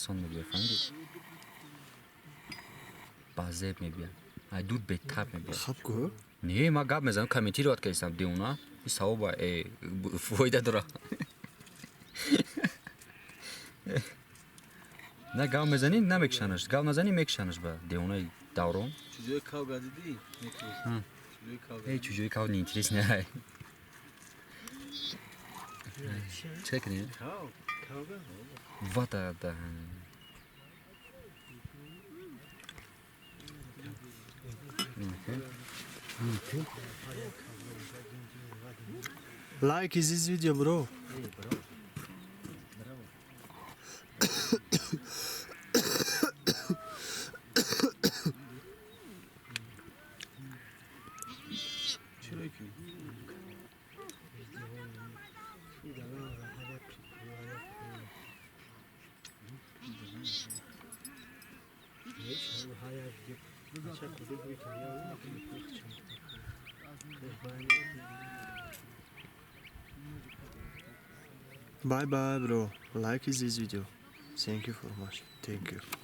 آسان میبینه فهمیدی بازه میبینه دود به تاب میبینه خب گو نه ما گاب میزنم کمیتی رو کردم دیونا این سوابا فایده داره نه گاو میزنی نمیکشنش گاو نزنی میکشنش با دیونه دورون چجوری کاو گادیدی چجوری کاو ای چجوری کاو نیتریس نه چه کنی کاو واتا دا like is this video bro چرا کی bye bye bro like is this video thank you for much thank you